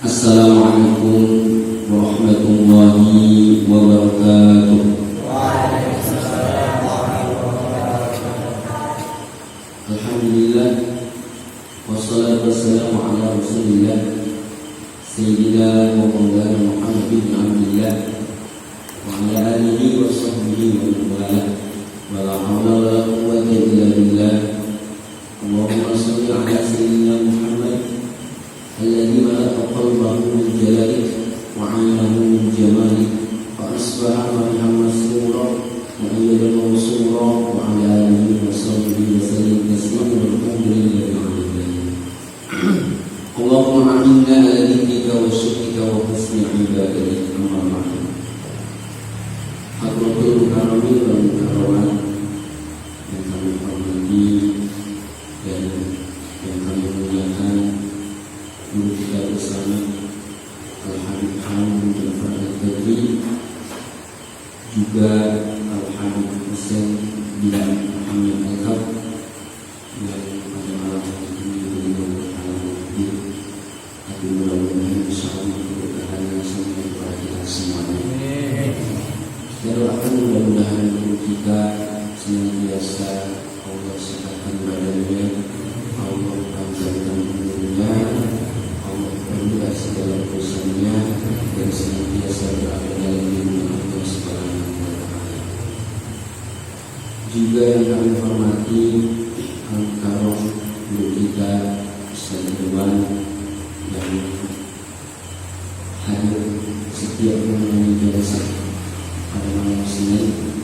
Assalamualaikum warahmatullahi wabarakatuh. Alhamdulillah, wassalatu wassalamu ala rasulillah Sayyidina wa maulana Muhammad bin Abdillah wa ala alihi wa sahbihi wa wala wa la hawla wa la quwwata illa billah. Allahumma shalli ala sayyidina Muhammad alladzi mala'a qalbahu min jalalik wa 'aynahu min jamalik fa asbaha marihan masrura wa ayyadahu masrura wa 'ala alihi wa sahbihi wa sallam tasliman walhamdulillahi alamin. Allahumma a'inna ala dhikrika wa syukrika wa husni ibadatika amma ba'du. Hadratul karamin wal mukarramat yang kami hormati dan yang kami muliakan guru kita bersama Al-Habib Hamid bin Fadil Badri, juga Al-Habib Husain bin Muhammad Al-Kab yang pada malam ini beliau alhamdulillah, tapi mudah-mudahan insyaallah keberkahannya sampai kepada kita semuanya. Kita doakan mudah-mudahan guru kita senantiasa Allah sehatkan badannya, Allah panjangkan umurnya, Allah permudah segala urusannya, dan senantiasa berada dalam lindungan Allah Subhanahu wa Ta'ala. Juga yang kami hormati Al-Karom guru kita Ustaz Ridwan yang hadir setiap mengenai jasa pada malam Senin.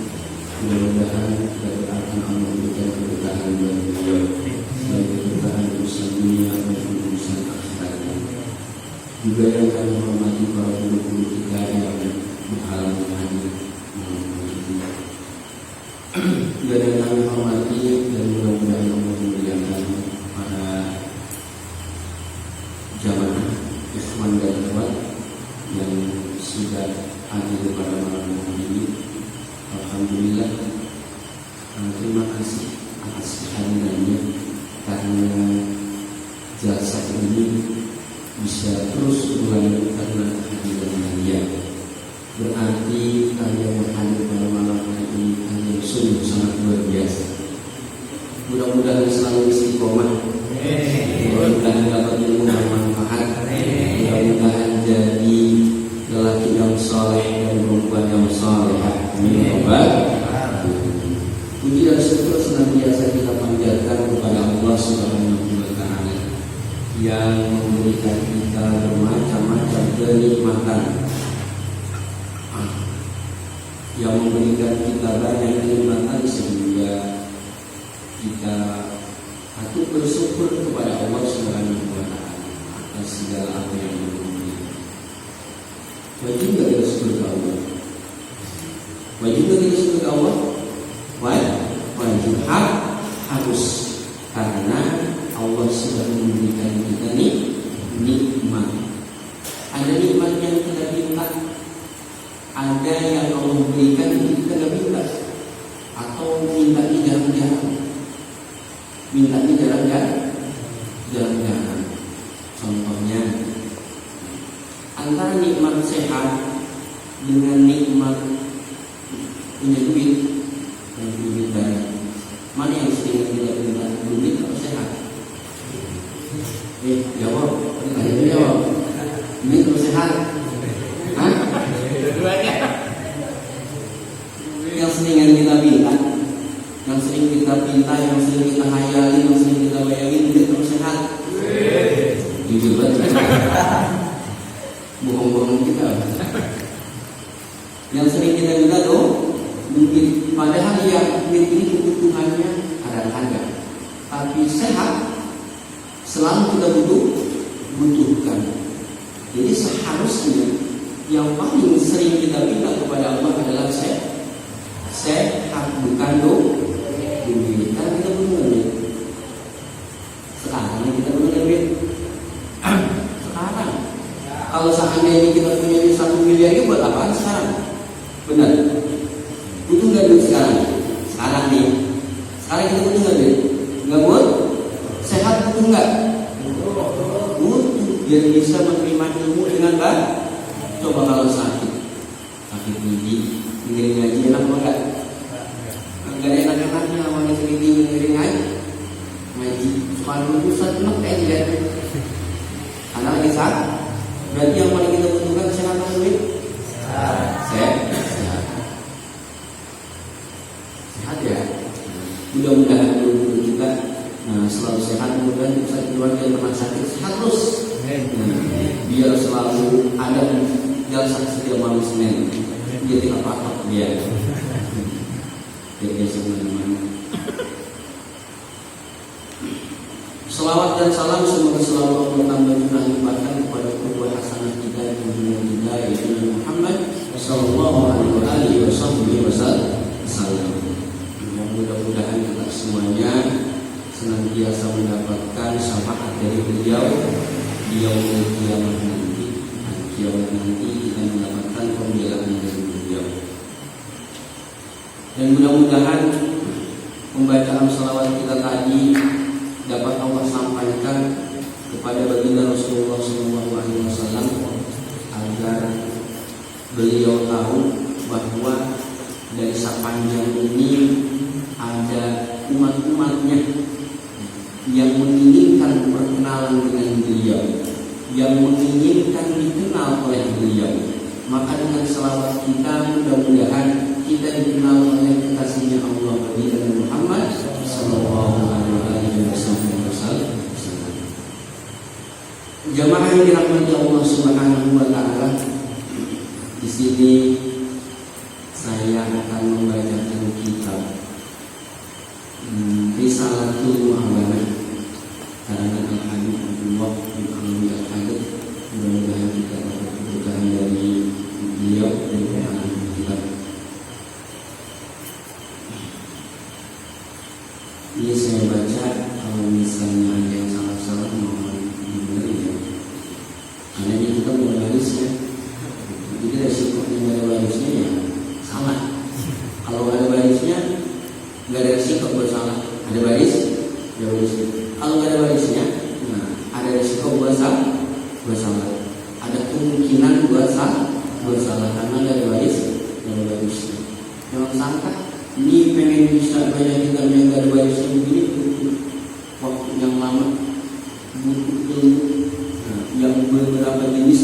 Mudah-mudahan kita doakan Allah memberikan keberkahan buat beliau, baik keberkahan urusan dunia maupun urusan akhiratnya. Juga yang kami hormati para guru-guru kita yang berhalangan hadir malam ini. Juga yang kami hormati dan mudah-mudahan Allah memuliakan para jamaah ikhwan dan akhwat yang sudah hadir pada malam ini. Alhamdulillah, terima kasih atas kehadirannya, karena jasa ini bisa terus berlanjut karena kehadiran kalian. Berarti kalian yang hadir pada malam hari ini kalian sungguh sangat luar biasa. Mudah-mudahan selalu istiqomah, mudah-mudahan dapat ilmu bermanfaat, mudah-mudahan jadi lelaki yang saleh dan perempuan yang salehah. Amin. Puji dan syukur senantiasa kita panjatkan kepada Allah Subhanahu wa Ta'ala yang memberikan kita bermacam-macam kenikmatan, yang memberikan kita banyak kenikmatan sehingga kita patut bersyukur kepada Allah Subhanahu wa Ta'ala atas segala apa yang diberikan. Wajib tidak kita syukur kepada Allah? Wajib tidak kita syukur kepada Allah? Wajib, harus, karena Allah sudah memberikan kita nikmat. Ada nikmat yang kita minta, ada yang Allah berikan yang kita tidak minta, atau mintanya jarang-jarang. Mintanya jarang-jarang. Contohnya, antara nikmat sehat dengan nikmat punya duit dan duit banyak, mana yang sering kita minta, duit atau sehat? Jawab. Jawab. Duit atau sehat? Hah? Dua-duanya. Yang seringan kita minta, yang sering kita pinta, yang sering kita hayali, yang sering kita bayangin, duit atau sehat? Jujur banget. Bohong-bohong kita. Yang sering kita minta tuh mungkin, padahal yang duit ini kebutuhannya kadang-kadang, tapi sehat selalu kita butuhkan. Jadi seharusnya yang paling sering kita minta kepada Allah adalah sehat, bukan duit. Karena kita punya Kalau seandainya kita punya duit 1 miliar itu buat apaan sekarang? Benar? Butuh nggak duit sekarang? Sekarang nih. Sekarang kita butuh nggak duit? Nggak buat? Sehat butuh nggak? Butuh. Biar bisa menerima ilmu dengan baik. Coba kalau sakit gigi, dengerin ngaji enak banget. Enggak ada enak-enaknya awalnya segini dengerin ngaji. Cuma dulu Ustaz enak kayak tidak. Karena lagi sakit. Berarti yang paling kita butuhkan kesehatan duit. Sehat ya. Mudah-mudahan dulu kita selalu sehat. Mudah-mudahan bisa keluar dari rumah sakit sehat terus. Biar selalu ada jalan setiap malam Senin. Dia tidak apa-apa dia. Dia biasa mana-mana. Selawat dan salam semoga selalu Allah tambah limpahkan kepada qudwah hasanah kita yang mulia kita yaitu Nabi Muhammad sallallahu alaihi wasallam. Mudah-mudahan kita semuanya senantiasa mendapatkan syafaat dari beliau di yaumul qiyamah nanti. Kiamat nanti kita mendapatkan pembelaan dari beliau. Dan mudah-mudahan pembacaan salawat kita tadi dapat Allah sampaikan kepada baginda Rasulullah SAW agar beliau tahu bahwa dari sepanjang ini ada umat-umatnya yang menginginkan perkenalan dengan beliau, yang menginginkan dikenal oleh beliau. Maka dengan selawat kita mudah-mudahan kita dikenal oleh kekasihnya Allah baginda Muhammad sallallahu alaihi wasallam. Jamaah yang dirahmati Allah Subhanahu wa taala, di sini saya akan membacakan kitab Risalatul Mu'awanah karangan Al-Habib Abdullah bin Alwi Al-Hadid. Mudah-mudahan kita dapat keberkahan dari beliau dan pemahaman kita. Ini saya baca, kalau misalnya ada yang salah-salah mohon dibenerin ya. Karena ini kita bukan barisnya. Jadi resikonya nggak ada barisnya ya salah. Kalau ada barisnya nggak ada resiko buat salah. Ada baris, ada baris. Kalau nggak ada barisnya, nah ada resiko buat salah. Ada kemungkinan buat salah karena nggak ada baris, nggak ada barisnya. Jangan sangka ini pengen bisa banyak kita yang nggak ada barisnya begini butuh waktu yang lama, butuh ilmu. Yang beberapa jenis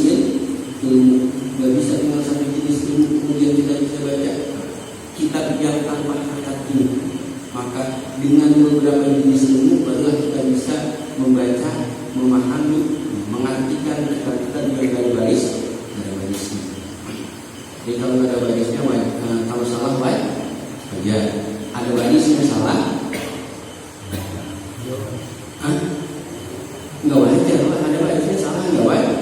ilmu nggak bisa dengan satu jenis ilmu kemudian kita bisa baca kitab yang tanpa hakikat ini. Maka dengan beberapa jenis ilmu barulah kita bisa membaca, memahami, mengartikan kitab-kitab yang ada barisnya. Jadi kalau nggak ada barisnya, kalau salah baik aja. Ada barisnya salah, nggak wajar. Ada barisnya salah nggak wajar.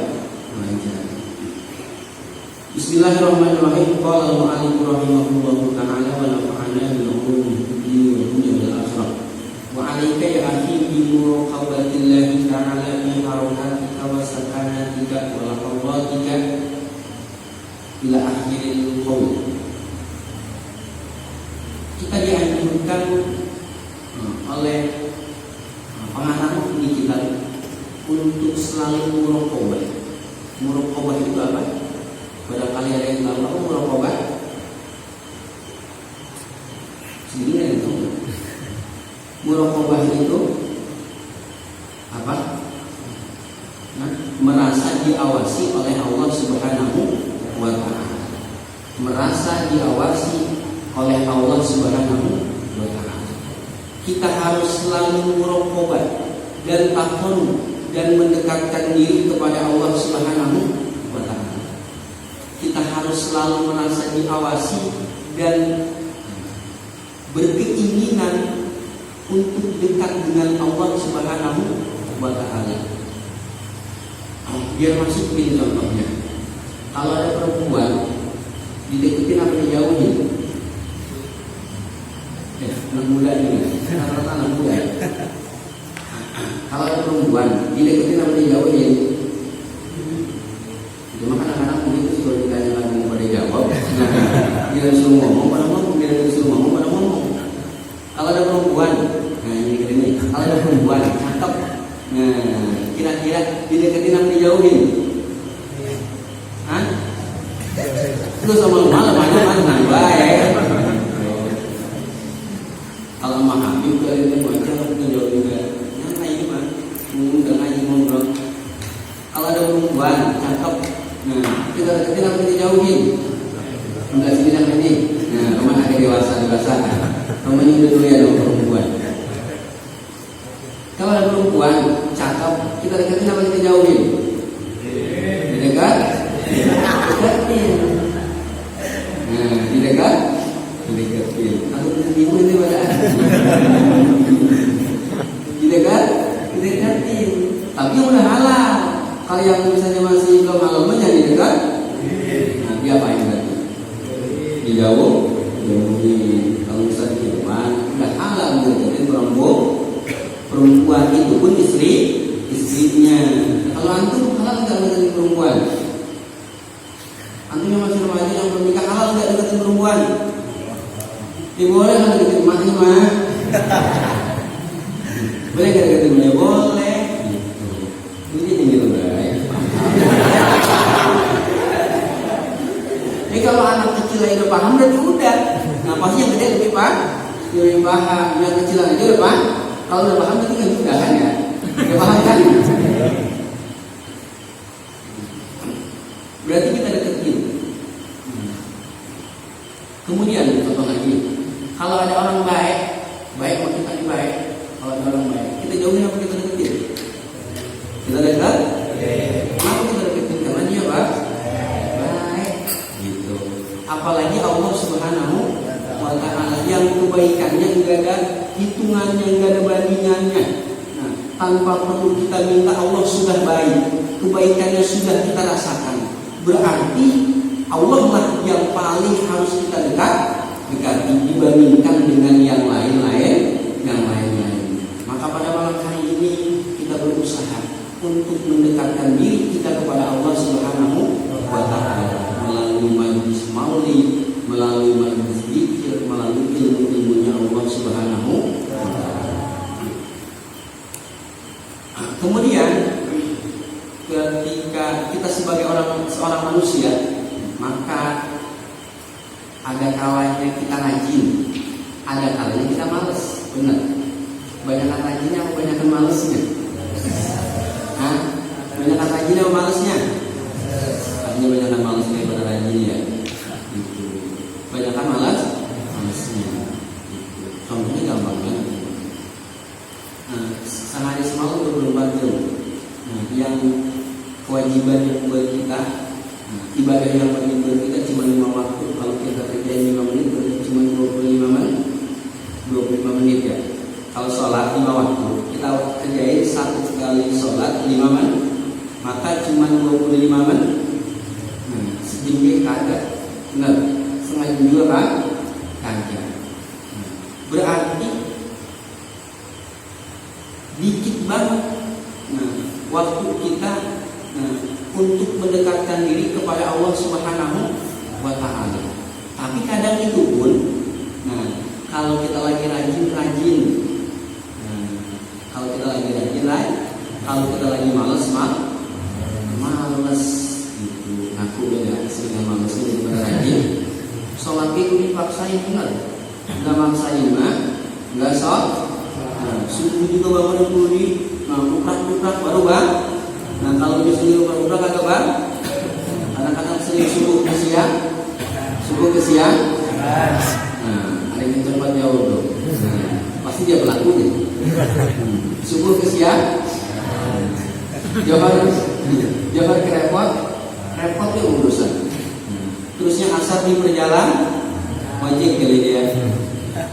Bismillahirrahmanirrahim. Qala al-mu'allif rahimahullahu ta'ala wa nafa'ana bil ulumi fid dunya wal akhirah. Wa 'alaika ya akhi bi muraqabatillahi ta'ala fi harakatika wa sakanatika wa laqawatika ila akhiril qaul. Kita dianjurkan oleh pengarang di kitab untuk selalu muraqabah. Muraqabah itu apa? Barangkali ada yang tahu apa muraqabah? Sendiri ada yang tahu. Muraqabah itu apa? Merasa diawasi oleh Allah Subhanahu wa ta'ala. Merasa diawasi oleh Allah Subhanahu wa ta'ala. Kita harus selalu muraqabah dan takun dan mendekatkan diri kepada Allah Subhanahu wa ta'ala. Kita harus selalu merasa diawasi dan berkeinginan untuk dekat dengan Allah Subhanahu wa ta'ala. Biar masuk ini contohnya. Kalau ada perempuan dideketin apa dijauhin? Anak muda ini, rata-rata anak muda. Kalau ada perempuan dideketin apa dijauhin? Dia disuruh ngomong pada ngomong, dia disuruh ngomong pada ngomong. Kalau ada perempuan, nah ini. Kalau ada perempuan cakep, nah kira-kira dideketin apa dijauhin? Hah? Terus sama malam mana baik. Kalau sama Habib kalau itu baca ngejauh juga. Yang lain mah, udah ngaji ngobrol. Kalau ada perempuan cakep, nah kita deketin apa dijauhin? Enggak sini sama ini. Nah, rumah ada dewasa. Rumahnya udah dulu ya dong perempuan. Kalau ada perempuan cakep, kita deketin apa kita jauhin? Didekat? Deketin. Nah, didekat? Dideketin. Aku ibu ini pada didekat? Dideketin. Tapi yang udah halal. Kalau yang misalnya masih belum halal, jangan didekat. Nah, dia apa yang berarti? Dijauh, jauhi. Kalau misalnya di depan, udah halal deketin perempuan itu pun istrinya. Kalau antum halal nggak deketin perempuan? Antum yang masih remaja yang belum nikah halal nggak deketin perempuan? Boleh nggak deketin emaknya mah? Boleh nggak deketin emaknya? Boleh. Ini tinggal baik. Jadi kalau anak kecil aja udah paham berarti udah. Nah pasti yang gede lebih paham. Yang kecil aja udah paham. Kalau udah paham berarti kan juga kan ya. Udah paham kan? Berarti kita deketin. Kemudian contoh lagi, kalau ada orang baik mau kita baik. Kalau ada orang baik, kita jauhin apa kita deketin? Kita dekat? Kenapa kita deketin? Karena dia baik. Gitu. Apalagi Allah Subhanahu wa Ta'ala yang kebaikannya enggak ada hitungannya, enggak ada bandingannya. Nah, tanpa perlu kita minta Allah sudah baik, kebaikannya sudah kita rasakan. Berarti Allah lah yang paling harus kita dekati dibandingkan dengan yang lain-lain. Maka pada malam hari ini kita berusaha untuk mendekatkan diri kita kepada Allah Subhanahu wa Ta'ala melalui majlis maulid, melalui majlis zikir, melalui ilmu-ilmunya Allah Subhanahu wa Ta'ala. Kemudian ketika kita sebagai seorang manusia, maka ada kalanya kita rajin, ada kalanya kita malas. Benar? Banyakan rajinnya atau banyakan malasnya? Banyakan rajinnya atau malasnya? Artinya banyakan malasnya daripada rajinnya. Gitu. Banyakan malasnya. Gitu. Contohnya gampang banget. Sehari semalam 24 jam. Yang kewajiban yang buat kita, ibadah yang wajib buat kita cuma 5 waktu. Kalau kita kerjain 5 menit berarti cuma 25 menit ya. Kalau sholat 5 waktu, kita kerjain 1 kali sholat 5 menit, maka cuma 25 menit. Sedikit kagak, benar. Setengah jam juga kan? Kagak. Berarti dikit banget. Waktu kita untuk mendekatkan diri kepada Allah Subhanahu wa Ta'ala. Tapi kadang itu pun, kalau kita lagi rajin, kalau kita lagi malas gitu. Aku beda dengan malasnya daripada rajin. Sholat itu dipaksain benar, nggak maksain nggak sholat. Subuh juga bangun dulu kuprak baru bang. Kalau disuruh kuprak agak bang. Kadang-kadang sering subuh ke siang. Ada yang cepat jauh tuh. Pasti dia pelaku nih. Subuh ke siang. Jabar ke repot ya urusan. Terusnya asar di perjalanan, wajib kali dia.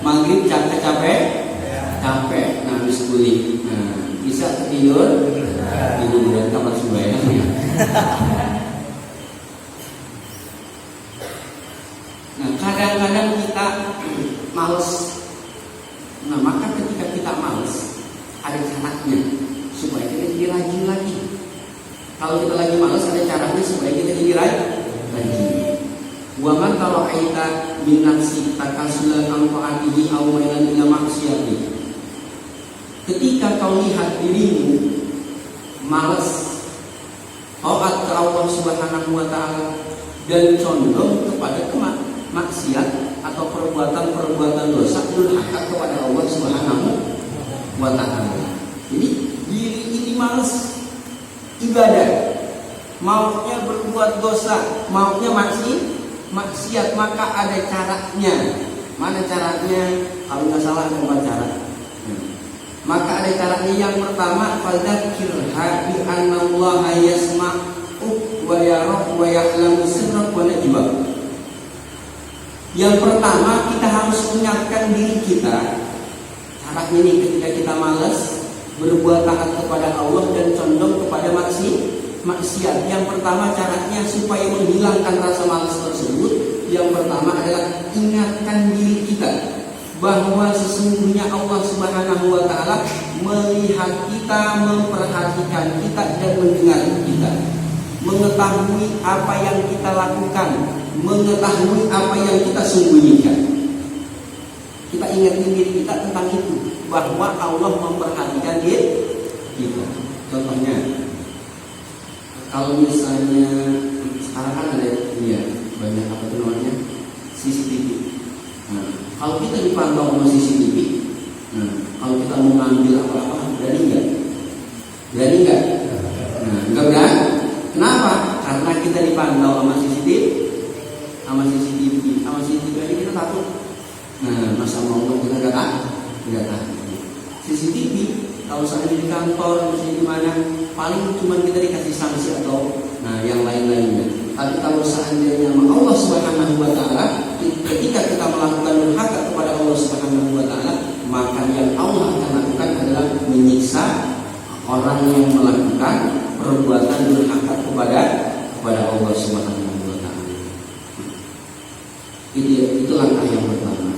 Maghrib capek. Habis kulit. Bisa tidur dan kamar sembahyang. Kadang-kadang kita males. Maka ketika kita males, ada caranya supaya kita jadi rajin lagi. Kalau kita lagi males, ada caranya supaya kita jadi rajin. Wa man tara'aita min nafsi takasulan an ta'atihi aw mailan ila maksiatihi. Ketika kau lihat dirimu malas taat ke Allah Subhanahu wa taala dan condong kepada maksiat atau perbuatan-perbuatan dosa durhaka kepada Allah Subhanahu wa taala. Jadi diri ini malas ibadah, maunya berbuat dosa, maunya maksiat, maka ada caranya. Mana caranya? Kalau nggak salah ada 4 cara. Maka ada caranya. Yang pertama, fadzakirha bi annallaha yasma'u wa yara wa ya'lamu sirrak wa najwa. Yang pertama, kita harus mengingatkan diri kita. Caranya nih, ketika kita malas berbuat taat kepada Allah dan condong kepada maksiat. Yang pertama caranya supaya menghilangkan rasa malas tersebut, yang pertama adalah ingatkan diri kita bahwa sesungguhnya Allah Subhanahu wa taala melihat kita, memperhatikan kita dan mendengar kita, mengetahui apa yang kita lakukan, mengetahui apa yang kita sembunyikan. Kita ingatkan diri kita tentang itu, bahwa Allah memperhatikan diri kita. Contohnya, kalau misalnya sekarang kan ada banyak apa itu namanya CCTV. Nah, kalau kita dipantau sama CCTV, kalau kita mau ngambil apa-apa, berani nggak? Berani nggak? Nah, enggak berani. Kenapa? Karena kita dipantau sama CCTV, sama CCTV aja kita takut. Nah, masa mau kita nggak takut. CCTV kalau seandainya di kantor, misalnya di mana, paling cuma kita dikasih sanksi atau yang lain-lainnya. Tapi kalau seandainya Allah Subhanahu wa taala, ketika kita melakukan durhaka kepada Allah Subhanahu wa taala, maka yang Allah akan lakukan adalah menyiksa orang yang melakukan perbuatan durhaka kepada Allah Subhanahu wa taala. Itu langkah yang pertama.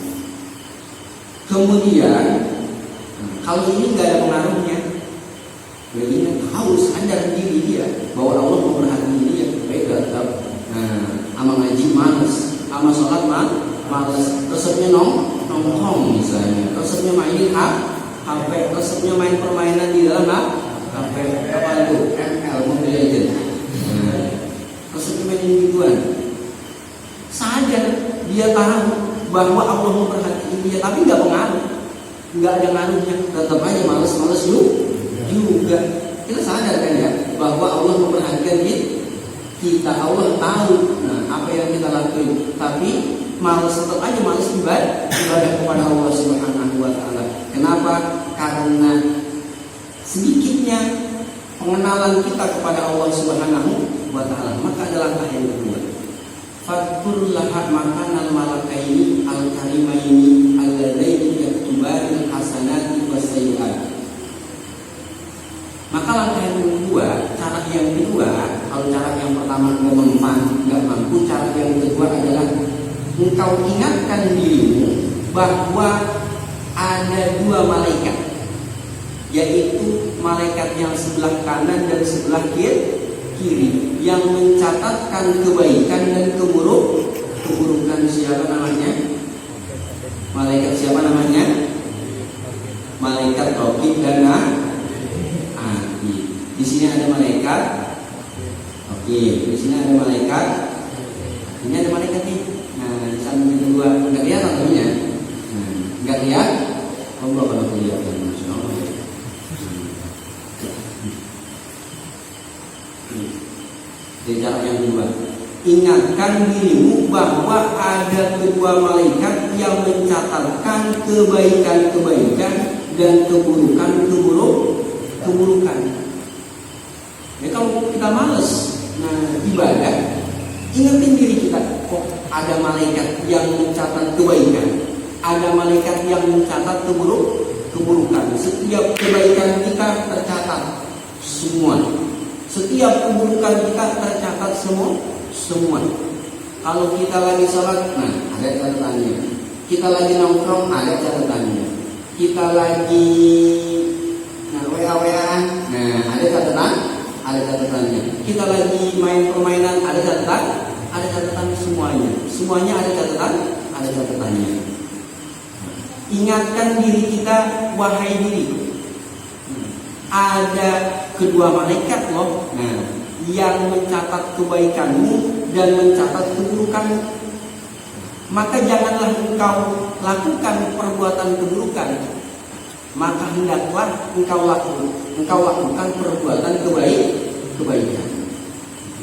Kemudian kalau ini nggak ada pengaruhnya, berarti harus sadar diri dia bahwa Allah memperhatikan dia. Baik tetap, ama ngaji malas, ama sholat malas, resepnya nongkrong misalnya, resepnya mainin HP, resepnya main permainan di dalam HP, apa itu ML, Mobile Legends, resepnya mainin gituan. Sadar dia tahu bahwa Allah memperhatikan dia, tapi nggak pengaruh. Nggak ada ngaruhnya, tetap aja males-males juga. Kita sadar kan ya bahwa Allah memperhatikan kita, Allah tahu apa yang kita lakukan, tapi males, tetap aja males ibadah kepada Allah Subhanahu wa taala. Kenapa? Karena sedikitnya pengenalan kita kepada Allah Subhanahu wa taala. Maka ada langkah yang kedua. Fadkur laha makanan malakaini al-karimaini alladaini yaktubanil hasanati wasayyi'at. Maka langkah yang kedua, cara yang kedua, kalau cara yang pertama nggak mampu, cara yang kedua adalah engkau ingatkan dirimu bahwa ada 2 malaikat, yaitu malaikat yang sebelah kanan dan sebelah kiri yang mencatatkan kebaikan dan keburukan. Siapa namanya? Malaikat siapa namanya? Malaikat Raqib dan Atid. Di sini ada malaikat. Oke, di sini ada malaikat. Ini ada malaikat nih. Nah, di sana yang kedua enggak lihat ataunya? Enggak lihat. Allah kalau kelihatan, Masya Allah. Jadi cara yang kedua, ingatkan dirimu bahwa ada 2 malaikat yang mencatatkan kebaikan-kebaikan dan keburukan. Ya, kalau kita malas ibadah, ingetin diri kita, kok ada malaikat yang mencatat kebaikan, ada malaikat yang mencatat keburukan. Setiap kebaikan kita tercatat semua. Setiap keburukan kita tercatat semua. Kalau kita lagi sholat, ada catatannya. Kita lagi nongkrong, ada catatannya. Kita lagi WA-WA-an, ada catatannya. Kita lagi main permainan, ada catatan semuanya. Semuanya ada catatan ingatkan diri kita, wahai diriku. Ada kedua malaikat loh, yang mencatat kebaikanmu dan mencatat keburukanmu. Maka janganlah engkau lakukan perbuatan keburukan, maka hendaklah engkau lakukan perbuatan kebaikan.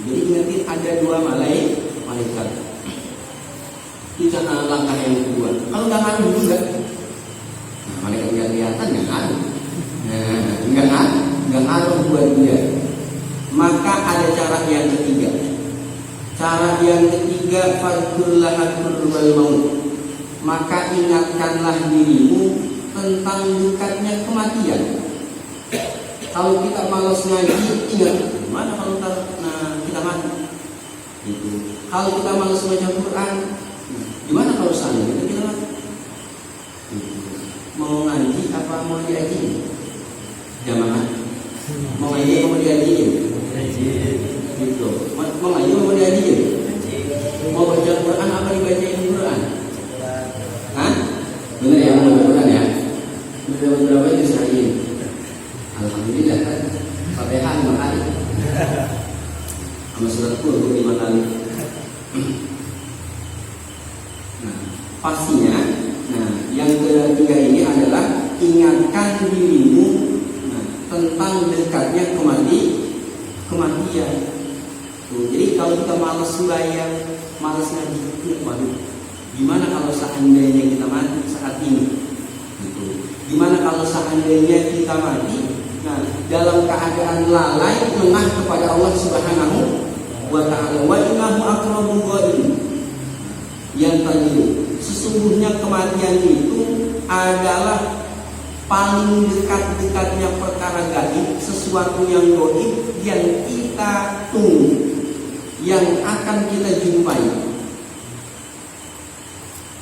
Jadi ingatin ada dua malaikat. Itu langkah yang kedua. Kalau nggak ngaruh juga, malaikat nggak kelihatan, nggak ngaruh. Nggak ngaruh buat dia. Maka ada cara yang ketiga. Cara yang ketiga, fadkullaha qurbal maut. Maka ingatkanlah dirimu tentang dekatnya kematian. Kalau kita malas ngaji, ingat mana kalau kita mati. Itu. Kalau kita malas baca Quran, gimana kalau seandainya kita mati? Itu. Mau ngaji apa mau diaji? Jamaah. Mau ngaji apa mau diaji? Gitu. Mau ngaji apa mau diaji? Mau baca Quran apa dibacain Quran? Hah? Benar ya, mau baca Quran ya? Berapa itu sehari? Alhamdulillah kan. Fatihah 5 kali. Sama surat Qul 5 kali. Nah, pastinya, yang ketiga ini adalah ingatkan dirimu tentang dekatnya kematian. Tuh, jadi kalau kita malas sembahyang, malas ngaji, waduh, gimana kalau seandainya kita mati saat ini? Gitu. Gimana kalau seandainya kita mati? Nah, dalam keadaan lalai lengah kepada Allah Subhanahu wa Ta'ala. Wa innahu aqrabul ghaib. Yang tadi, sesungguhnya kematian itu adalah paling dekat-dekatnya perkara gaib, sesuatu yang gaib yang kita tunggu, yang akan kita jumpai.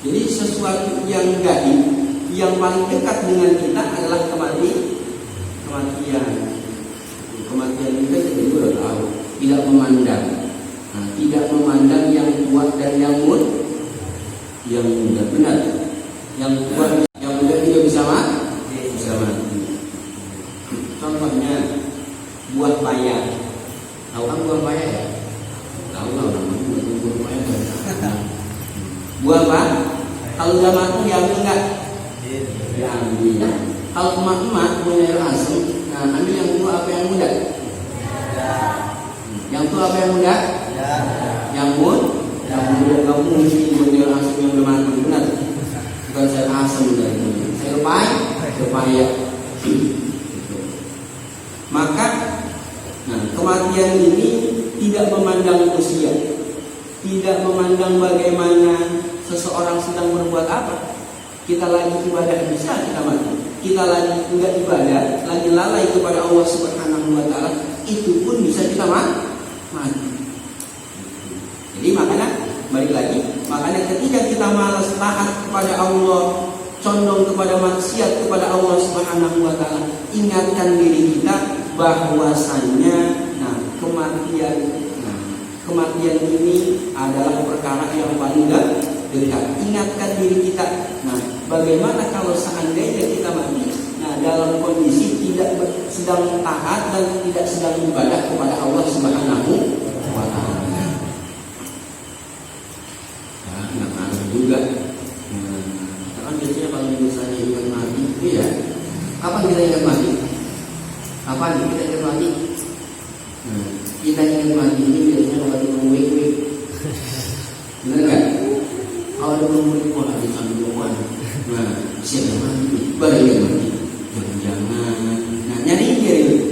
Jadi sesuatu yang gaib, yang paling dekat dengan kita adalah kematian. Kematian kita juga udah tahu, tidak memandang, tidak memandang yang tua dan yang muda, benar. Yang tua, yang muda tidak bisa mati. Contohnya buah paya. Tahu kan buah paya ya? Tahu lah namanya buah paya. Buah apa? Kalau udah matang diambil nggak? Diambil. Kalau emak-emak punya air asam, ambil yang tua apa yang muda? Yang tua apa yang muda? Yang muda. Kamu mesti punya air asam yang udah matang, benar? Bukan sayur asam dari sayur paya. Maka kematian ini tidak memandang usia, tidak memandang bagaimana seseorang sedang berbuat apa. Kita lagi ibadah bisa kita mati, kita lagi enggak ibadah, lagi lalai kepada Allah Subhanahu wa Ta'ala, itu pun bisa kita mati. Jadi makanya ketika kita malas taat kepada Allah, condong kepada maksiat kepada Allah Subhanahu wa Ta'ala, ingatkan diri kita bahwasannya kematian ini adalah perkara yang paling dekat. Ingatkan diri kita. Bagaimana kalau seandainya kita mati dalam kondisi tidak sedang taat dan tidak sedang ibadah kepada Allah Subhanahu wa Ta'ala? Juga. Kan biasanya kalau misalnya ingat mati, iya. Kapan kita ingat mati? Kapan kita ingat mati? Kita ingat mati ini biasanya kalau ada week. Benar nggak? Kalau ada week, wah ada sambil ngomong. Siapa mati? Baru ingat mati. Jangan. Nyari,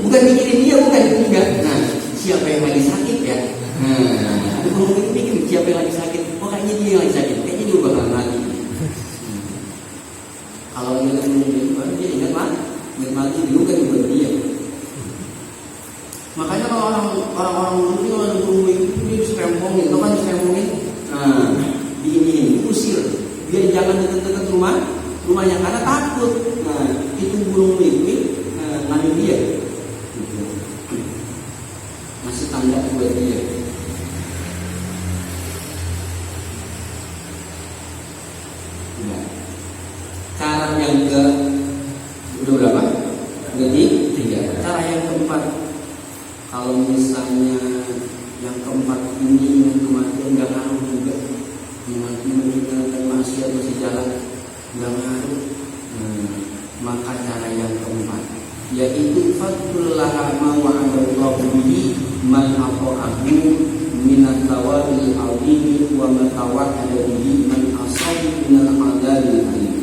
bukan mikirin dia, bukan juga. Siapa yang lagi sakit ya? Ada mikir siapa yang lagi sakit? Kayaknya dia yang lagi sakit. Kayaknya dia bakal mati. Kalau ingat baru dia ingat mati dulu kan buat dia. Makanya kalau orang-orang dulu kalau ada bumi itu dia diserempongin, itu kan diserempongin. Diusir, biar jangan dekat-dekat rumahnya karena takut. Itu burung mimpi, ngambil dia. Masih tanda buat dia. Cara yang ketiga. Cara yang keempat, kalau misalnya yang keempat ini yang kematian nggak ngaruh juga, meninggalkan maksiat masih jalan nggak ngaruh. Maka cara yang keempat yaitu fadlul laha ma wa'adallahu bihi man aqa'ahu minat tawadil azimi wa ma tawa'ada bihi man asabi minal adabil alim.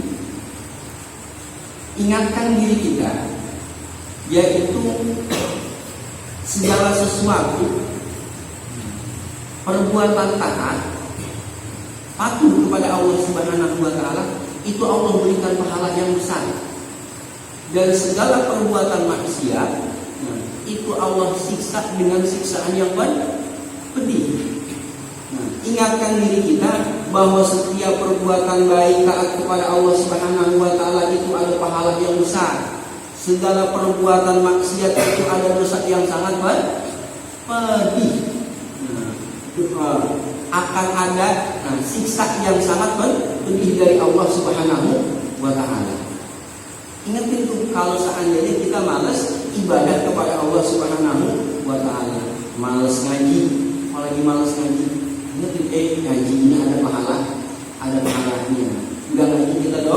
Ingatkan diri kita, yaitu segala sesuatu perbuatan taat patuh kepada Allah Subhanahu wa taala, itu Allah berikan pahala yang besar. Dan segala perbuatan maksiat, itu Allah siksa dengan siksaan yang pedih. Ingatkan diri kita bahwa setiap perbuatan baik taat kepada Allah Subhanahu wa taala itu ada pahala yang besar. Segala perbuatan maksiat itu ada dosa yang sangat pedih. Akan ada siksa yang sangat pedih dari Allah Subhanahu wa taala. Ingat itu, kalau seandainya kita malas ibadah kepada Allah Subhanahu wa taala, malas ngaji, apalagi malas ngaji. Ingat ngaji ini ada pahalanya. Enggak ngaji kita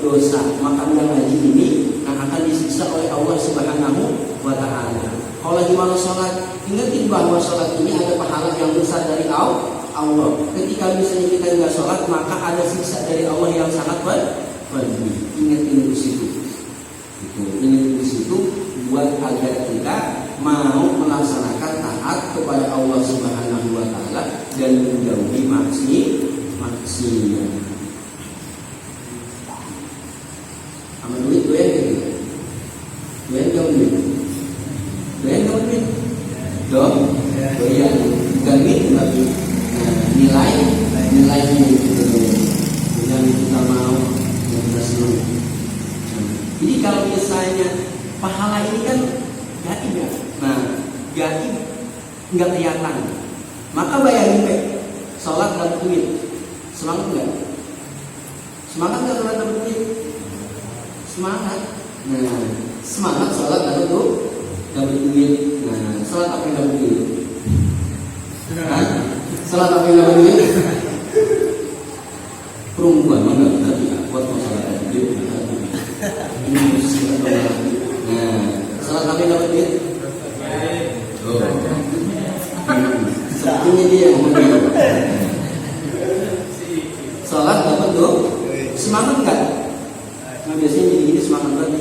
dosa, maka enggak ngaji ini akan disiksa oleh Allah Subhanahu wa taala. Kalau lagi malas sholat, ingatin bahwa sholat ini ada pahala yang besar dari Allah. Ketika misalnya kita enggak sholat, maka ada siksa dari Allah yang sangat pedih. Ingatin di situ. Ingat di situ buat agar kita mau melaksanakan taat kepada Allah Subhanahu wa taala dan menjauhi maksiat. Sama duit doyan gitu. Doyan duit. Doyan gamit tapi nilainya gitu. Yang kita mau yang kita senang. Jadi kalau misalnya pahala ini kan gaib ya. Gaib nggak kelihatan. Maka bayangin sholat dapat duit, semangat nggak? Semangat nggak sholat dapat duit? Semangat. Semangat sholat dapat duit. Sholat apa yang dapat duit? Sholat apa yang dapat duit? Perempuan mana tadi buat masalah dapat duit? Ini musik atau salah kami dapat duit. Sepertinya dia yang ngomong. Salat dapat semangat enggak? Biasanya jadi semangat lagi.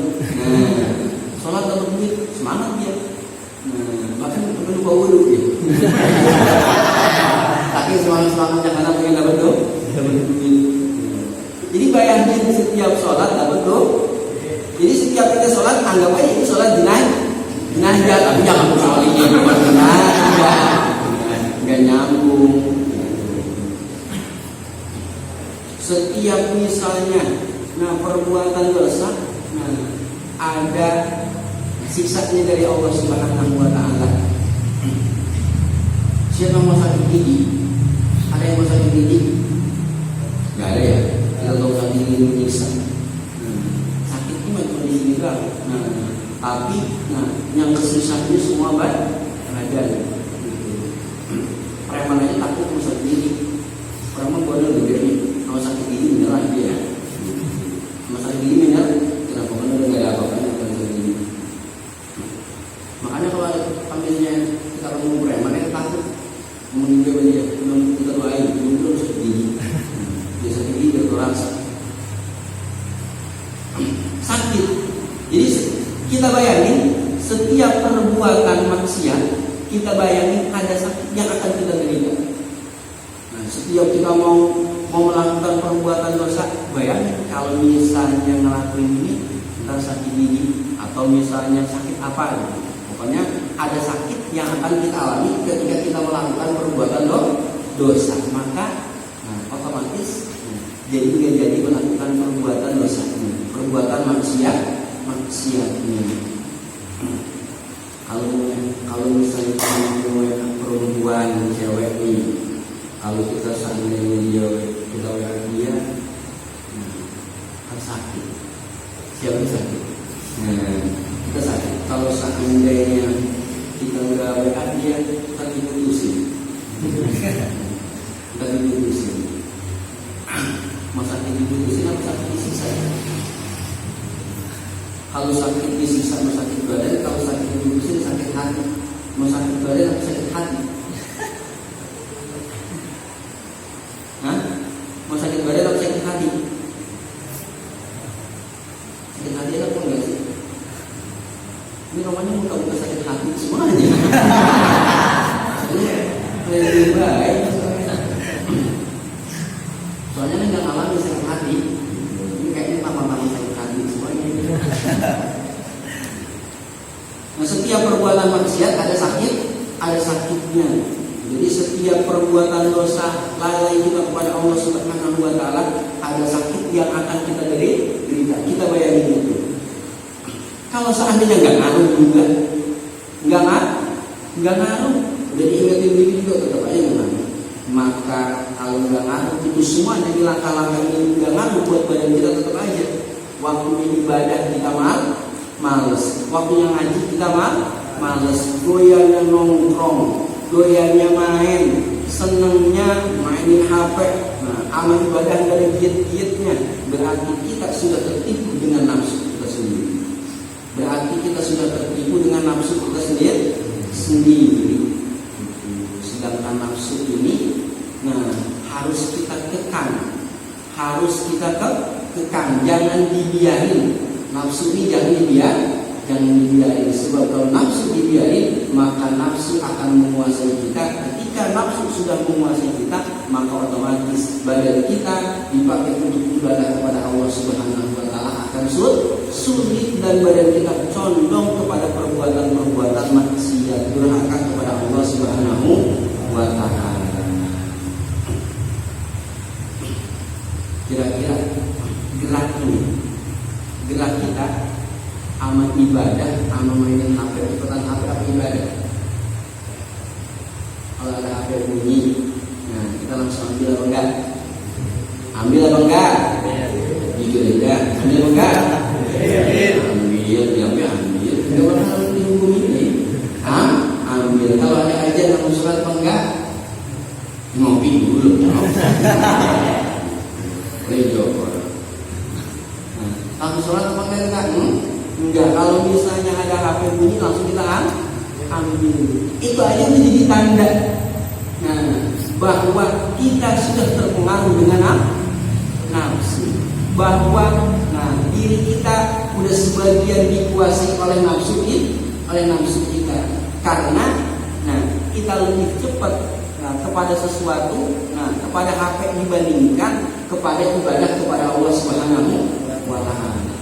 Salat dapat duit, semangat dia. Bahkan perlu bawa wudhu dia. Tapi semangatnya karena pengen dapat duit. Jadi bayangin setiap sholat dapat Jadi setiap kita sholat anggap aja itu sholat jenazah, tapi jangan sholatnya bukan jenazah, nggak nyambung. Setiap misalnya, perbuatan dosa, ada siksanya dari Allah Subhanahu wa taala. Siapa mau sakit gigi? Ada yang mau sakit gigi? Nggak ada ya. Kita tahu sakit gigi menyiksa. Sakit itu cuma di sini kan. Tapi yang kesusahannya semua badan. Preman aja takut mau sakit gigi. Preman bodoh gede. Kalau sakit gigi menyerah dia. Kalau sakit gigi menyerah. Kenapa? Karena udah nggak ada apa-apanya kalau sakit gigi. Makanya kalau ada panggilnya kita ngomong preman aja takut. Meninggal dia belum kita doain belum sakit gigi. Dia sakit gigi berkurasa. Sakit. Jadi kita bayangin setiap perbuatan maksiat, kita bayangin ada sakit yang akan kita derita. Setiap kita mau melakukan perbuatan dosa, bayangin kalau misalnya ngelakuin ini, ntar sakit gigi atau misalnya sakit apa gitu. Pokoknya ada sakit yang akan kita alami ketika kita melakukan perbuatan dosa. Maka otomatis jadi melakukan perbuatan dosa, perbuatan maksiat ini. Kalau misalnya perempuan cewek ini, kalau kita seandainya kita dia kan sakit, siapa sakit? Kita seandainya kita nggak WA dia, kita diputusin. Kita diputusin. Mau sakit diputusin apa sakit disiksa? Kalau sakit disiksa mau sakit badan, kalau sakit diputusin sakit hati. Mau sakit badan atau sakit hati? Hah? Mau sakit badan atau sakit hati? Sakit hati apa enggak sih? Ini namanya muka-muka sakit hati semuanya. Lebih baik. Soalnya kan nggak ngalamin sakit hati. Ini kayaknya mama-mama sakit hati semuanya. Nah, setiap perbuatan maksiat ada sakitnya. Jadi setiap perbuatan dosa lalai kita kepada Allah Subhanahu wa taala ada sakit yang akan kita derita. Kita bayangin itu. Kalau seandainya nggak ngaruh juga, nggak ngaruh, jadi ingetin diri juga tetap aja nggak ngaruh. Maka kalau nggak ngaruh itu semua jadi langkah-langkah ini nggak ngaruh buat badan kita tetap aja. Waktunya ibadah kita males, waktunya ngaji kita males, goyangnya nongkrong, goyangnya main, senengnya mainin HP. Nah, amal ibadah nggak ada giat-giatnya, berarti kita sudah tertipu dengan nafsu kita sendiri. Berarti kita sudah tertipu dengan nafsu kita sendiri. Sedangkan nafsu ini, nah harus kita tekan, jangan dibiarin. Nafsu ini jangan dibiarin. Sebab kalau nafsu dibiarin, maka nafsu akan menguasai kita. Ketika nafsu sudah menguasai kita, maka otomatis badan kita dipakai untuk ibadah kepada Allah Subhanahu wa taala akan sulit, dan badan kita condong kepada perbuatan maksiat, durhaka kepada Allah Subhanahu wa taala. Kira-kira gerak kita amal ibadah, amal mainin HP, ikutan HP apa ibadah? Kalau ada HP bunyi, nah kita langsung ambil apa enggak? Ambil apa enggak? Jujur aja, ambil apa enggak? Ambil. Enggak bakal dihukum ini. Ambil. Kalau ada aja langsung surat apa enggak? Ngopi dulu. Jawab. Langsung sholat apa enggak? Enggak. Kalau misalnya ada HP bunyi langsung kita ambil. Itu aja menjadi tanda. Nah, bahwa kita sudah terpengaruh dengan nafsu. Bahwa diri kita sudah sebagian dikuasai oleh nafsu kita. Karena kita lebih cepat kepada sesuatu, kepada HP dibandingkan kepada ibadah kepada Allah Subhanahu wa taala.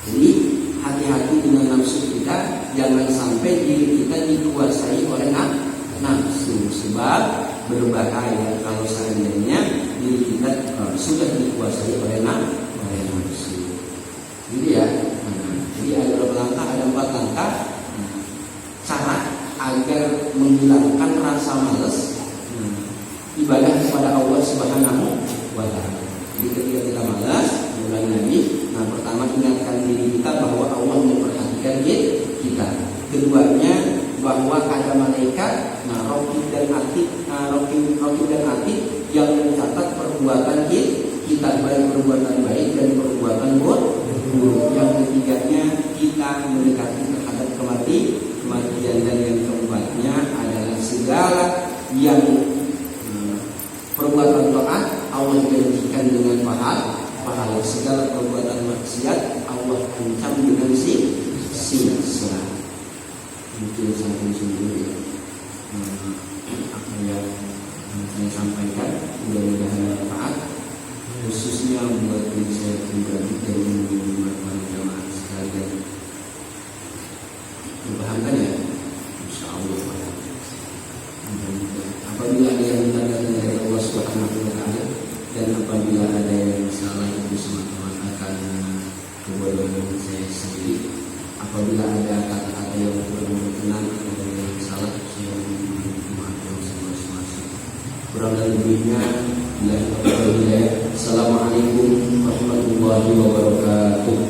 Jadi hati-hati dengan nafsu kita, jangan sampai diri kita dikuasai oleh nafsu. Sebab berbahaya kalau seandainya diri kita sudah dikuasai oleh nafsu. Jadi jadi ada berapa langkah? Ada 4 langkah cara agar menghilangkan rasa malas ibadah kepada Allah Subhanahu wa taala. Jadi ketika kita malas, mulai lagi. Pertama ingatkan diri kita bahwa Allah memperhatikan kita. Keduanya bahwa ada malaikat, Raqib dan Atid yang mencatat perbuatan kita, baik perbuatan baik dan perbuatan buruk. Yang ketiganya kita mendekati terhadap kematian, dan yang keempatnya adalah segala yang perbuatan taat Allah janjikan dengan pahala. Segala perbuatan maksiat Allah ancam dengan siksa. Mungkin sampai sini apa yang saya sampaikan, mudah-mudahan bermanfaat, khususnya buat diri saya pribadi dan buat jamaah sekalian. Dipahamkan ya? Insya Allah. Apabila ada yang datang dari Allah Subhanahu wa taala, dan apabila ada yang salah itu semata-mata karena kebodohan saya sendiri. Apabila ada kata-kata yang kurang berkenan atau yang salah, saya mohon maaf yang semasing-masing. Kurang dan lebihnya, Assalamualaikum warahmatullahi wabarakatuh.